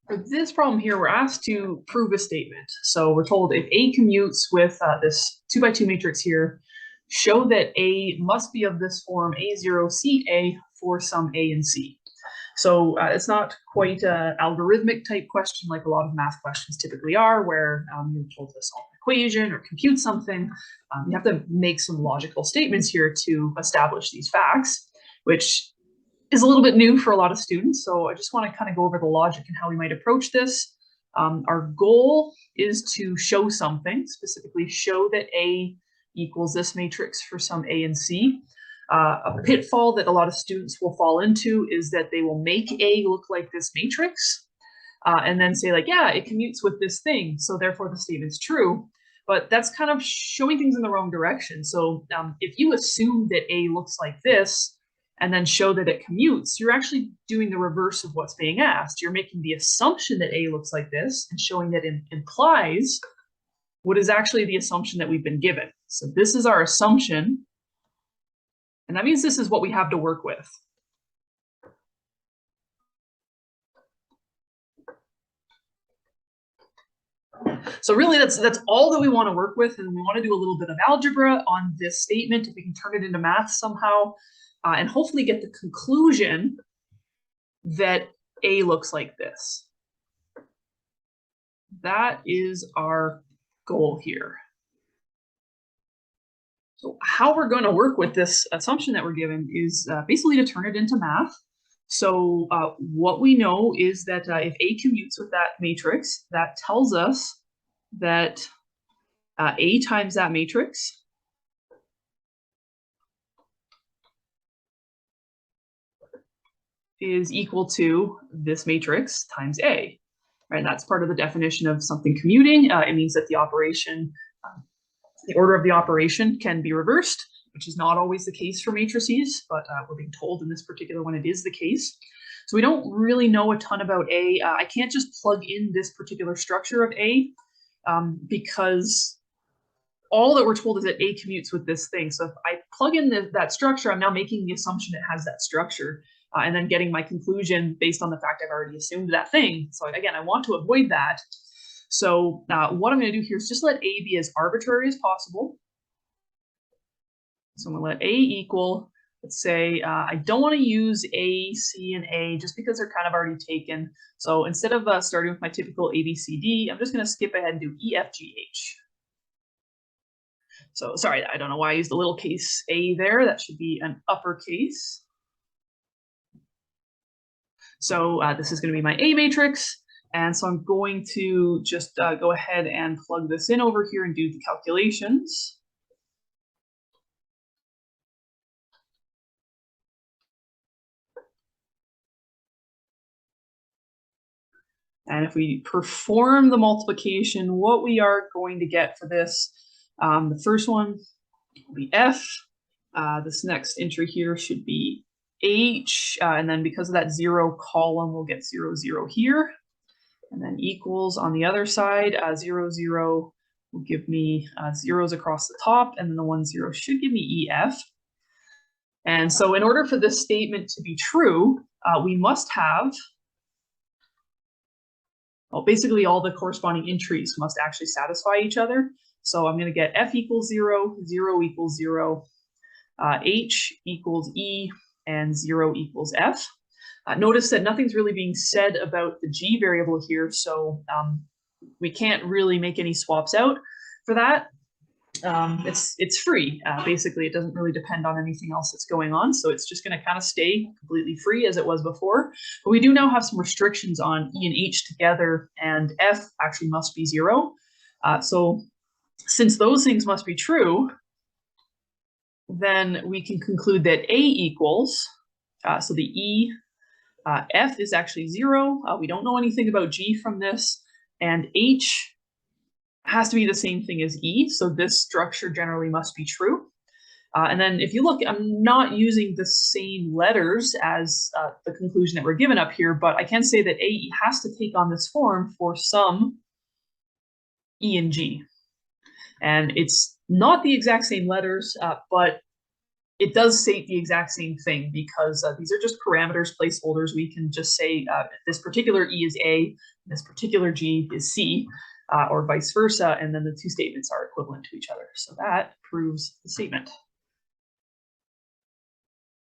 For this problem here, we're asked to prove a statement. So we're told if A commutes with this 2 by 2 matrix here, show that A must be of this form A0 CA for some A and C. So it's not quite an algorithmic type question like a lot of math questions typically are, where you're told to solve an equation or compute something. You have to make some logical statements here to establish these facts, which is a little bit new for a lot of students. So I just want to kind of go over the logic and how we might approach this. Our goal is to show something, specifically show that A equals this matrix for some A and C. A pitfall that a lot of students will fall into is that they will make A look like this matrix and then say like, yeah, it commutes with this thing, so therefore the statement's true. But that's kind of showing things in the wrong direction. So if you assume that A looks like this, and then show that it commutes, you're actually doing the reverse of what's being asked. You're making the assumption that A looks like this and showing that it implies what is actually the assumption that we've been given. So this is our assumption, and that means this is what we have to work with. So really that's all that we want to work with, and we want to do a little bit of algebra on this statement if we can turn it into math somehow. And hopefully get the conclusion that A looks like this. That is our goal here. So how we're going to work with this assumption that we're given is basically to turn it into math. So what we know is that if A commutes with that matrix, that tells us that A times that matrix is equal to this matrix times A, right? And that's part of the definition of something commuting. It means that the operation, the order of the operation can be reversed, which is not always the case for matrices, but we're being told in this particular one it is the case. So we don't really know a ton about A. I can't just plug in this particular structure of A because all that we're told is that A commutes with this thing. So if I plug in that structure, I'm now making the assumption it has that structure. And then getting my conclusion based on the fact I've already assumed that thing. So again, I want to avoid that. So what I'm going to do here is just let A be as arbitrary as possible. So I'm going to let A equal, let's say, I don't want to use A, C, and A just because they're kind of already taken. So instead of starting with my typical A, B, C, D, I'm just going to skip ahead and do E, F, G, H. So sorry, I don't know why I used the little case A there. That should be an uppercase. So this is going to be my A matrix. And so I'm going to just go ahead and plug this in over here and do the calculations. And if we perform the multiplication, what we are going to get for this, the first one will be F. This next entry here should be H, and then because of that 0 column, we'll get 0, 0 here. And then equals on the other side, 0, 0 will give me zeros across the top, and then the 1, 0 should give me EF. And so in order for this statement to be true, we must have, well, basically all the corresponding entries must actually satisfy each other. So I'm going to get F equals 0, 0 equals 0, H equals E, and 0 equals F. Notice that nothing's really being said about the G variable here, so we can't really make any swaps out for that. It's free. Basically, it doesn't really depend on anything else that's going on, so it's just going to kind of stay completely free as it was before. But we do now have some restrictions on E and H together, and F actually must be 0. So since those things must be true, then we can conclude that A equals, so the E, F is actually 0. We don't know anything about G from this, and H has to be the same thing as E, so this structure generally must be true. And then if you look, I'm not using the same letters as the conclusion that we're given up here, but I can say that A has to take on this form for some E and G. And it's not the exact same letters, but it does state the exact same thing because these are just parameters, placeholders. We can just say this particular E is A, this particular G is C, or vice versa, and then the two statements are equivalent to each other. So that proves the statement.